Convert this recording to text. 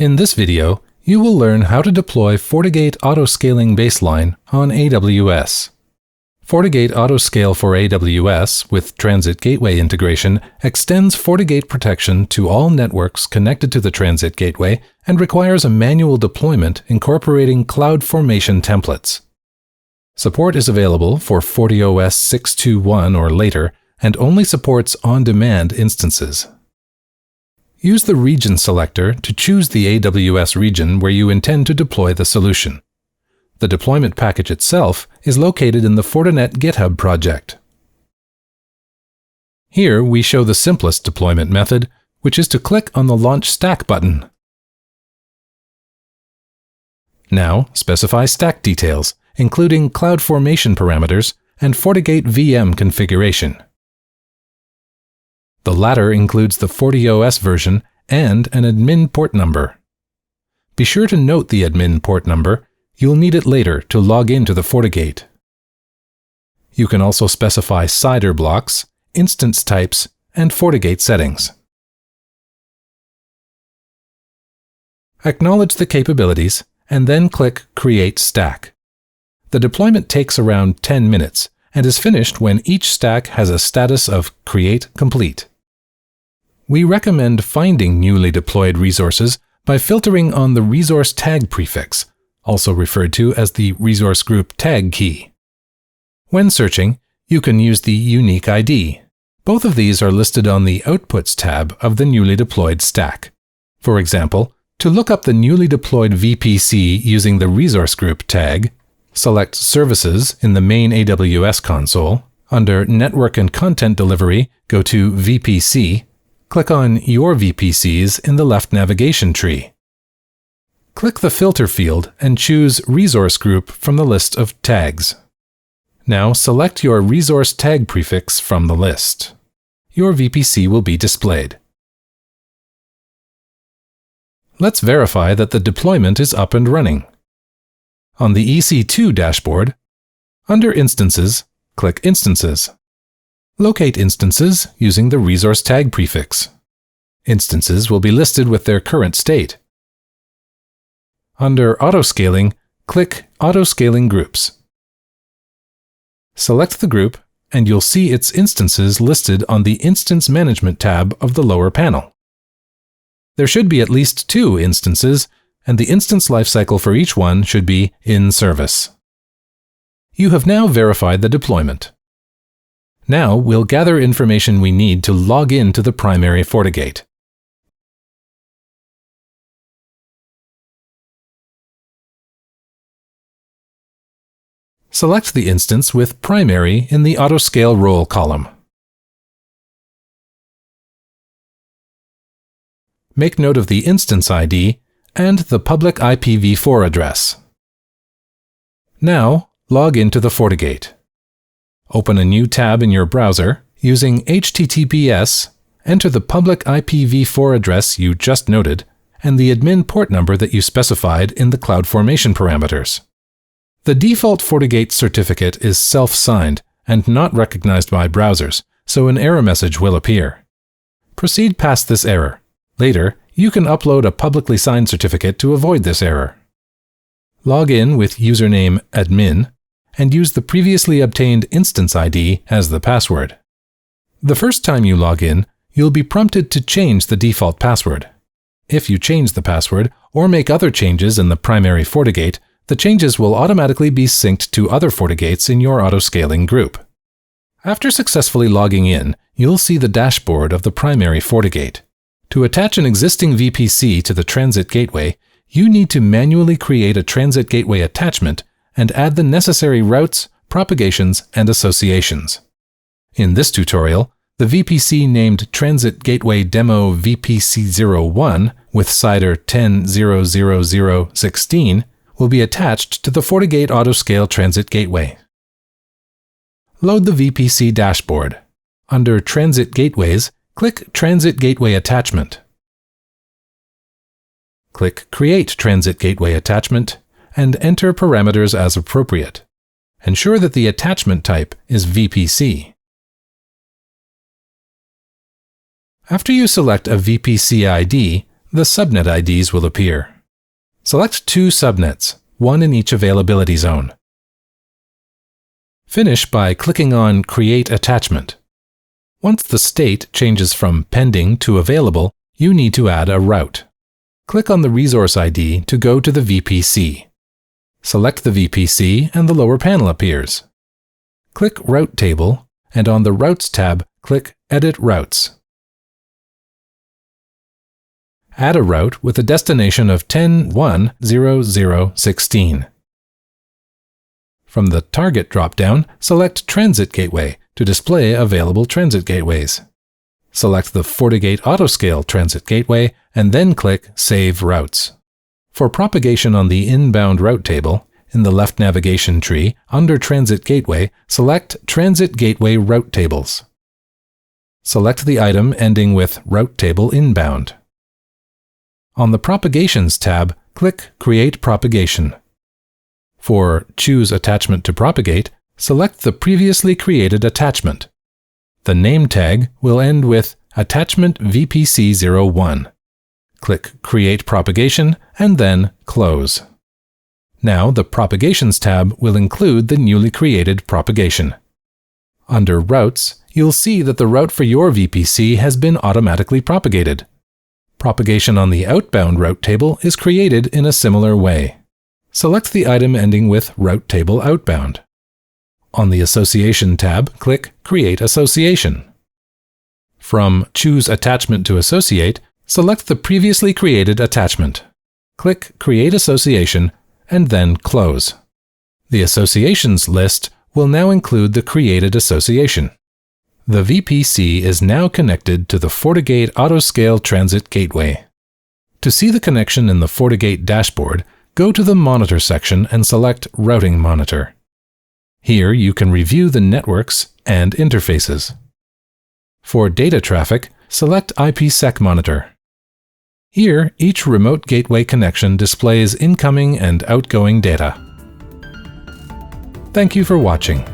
In this video, you will learn how to deploy FortiGate Autoscaling Baseline on AWS. FortiGate Autoscale for AWS with Transit Gateway integration extends FortiGate protection to all networks connected to the Transit Gateway and requires a manual deployment incorporating CloudFormation templates. Support is available for FortiOS 6.2.1 or later and only supports on-demand instances. Use the region selector to choose the AWS region where you intend to deploy the solution. The deployment package itself is located in the Fortinet GitHub project. Here we show the simplest deployment method, which is to click on the Launch Stack button. Now specify stack details, including CloudFormation parameters and FortiGate VM configuration. The latter includes the FortiOS version and an admin port number. Be sure to note the admin port number. You'll need it later to log into the FortiGate. You can also specify CIDR blocks, instance types, and FortiGate settings. Acknowledge the capabilities and then click Create Stack. The deployment takes around 10 minutes and is finished when each stack has a status of Create Complete. We recommend finding newly deployed resources by filtering on the resource tag prefix, also referred to as the resource group tag key. When searching, you can use the unique ID. Both of these are listed on the Outputs tab of the newly deployed stack. For example, to look up the newly deployed VPC using the resource group tag, select Services in the main AWS console. Under Network and Content Delivery, go to VPC. Click on Your VPCs in the left navigation tree. Click the filter field and choose Resource Group from the list of tags. Now select your resource tag prefix from the list. Your VPC will be displayed. Let's verify that the deployment is up and running. On the EC2 dashboard, under Instances, click Instances. Locate instances using the resource tag prefix. Instances will be listed with their current state. Under Autoscaling, click Autoscaling Groups. Select the group, and you'll see its instances listed on the Instance Management tab of the lower panel. There should be at least 2 instances, and the instance lifecycle for each one should be in service. You have now verified the deployment. Now we'll gather information we need to log in to the primary FortiGate. Select the instance with Primary in the Autoscale role column. Make note of the instance ID and the public IPv4 address. Now, log into the FortiGate. Open a new tab in your browser. Using HTTPS, enter the public IPv4 address you just noted and the admin port number that you specified in the CloudFormation parameters. The default FortiGate certificate is self-signed and not recognized by browsers, so an error message will appear. Proceed past this error. Later, you can upload a publicly signed certificate to avoid this error. Log in with username admin and use the previously obtained instance ID as the password. The first time you log in, you'll be prompted to change the default password. If you change the password or make other changes in the primary FortiGate, the changes will automatically be synced to other FortiGates in your autoscaling group. After successfully logging in, you'll see the dashboard of the primary FortiGate. To attach an existing VPC to the Transit Gateway, you need to manually create a Transit Gateway attachment and add the necessary routes, propagations, and associations. In this tutorial, the VPC named Transit Gateway Demo VPC01 with CIDR 10.0.0.0.16 will be attached to the FortiGate Autoscale Transit Gateway. Load the VPC dashboard. Under Transit Gateways, click Transit Gateway Attachment. Click Create Transit Gateway Attachment and enter parameters as appropriate. Ensure that the attachment type is VPC. After you select a VPC ID, the subnet IDs will appear. Select 2 subnets, one in each availability zone. Finish by clicking on Create Attachment. Once the state changes from pending to available, you need to add a route. Click on the resource ID to go to the VPC. Select the VPC and the lower panel appears. Click Route Table, and on the Routes tab, click Edit Routes. Add a route with a destination of 10.1.0.0.16. From the Target drop-down, select Transit Gateway to display available transit gateways. Select the FortiGate Autoscale Transit Gateway and then click Save Routes. For propagation on the inbound route table, in the left navigation tree, under Transit Gateway, select Transit Gateway Route Tables. Select the item ending with Route Table Inbound. On the Propagations tab, click Create Propagation. For Choose Attachment to Propagate, select the previously created attachment. The name tag will end with Attachment VPC01. Click Create Propagation and then Close. Now the Propagations tab will include the newly created propagation. Under Routes, you'll see that the route for your VPC has been automatically propagated. Propagation on the outbound route table is created in a similar way. Select the item ending with Route Table Outbound. On the Association tab, click Create Association. From Choose Attachment to Associate, select the previously created attachment. Click Create Association and then Close. The Associations list will now include the created association. The VPC is now connected to the FortiGate Autoscale Transit Gateway. To see the connection in the FortiGate dashboard, go to the Monitor section and select Routing Monitor. Here you can review the networks and interfaces. For data traffic, select IPsec Monitor. Here, each remote gateway connection displays incoming and outgoing data. Thank you for watching.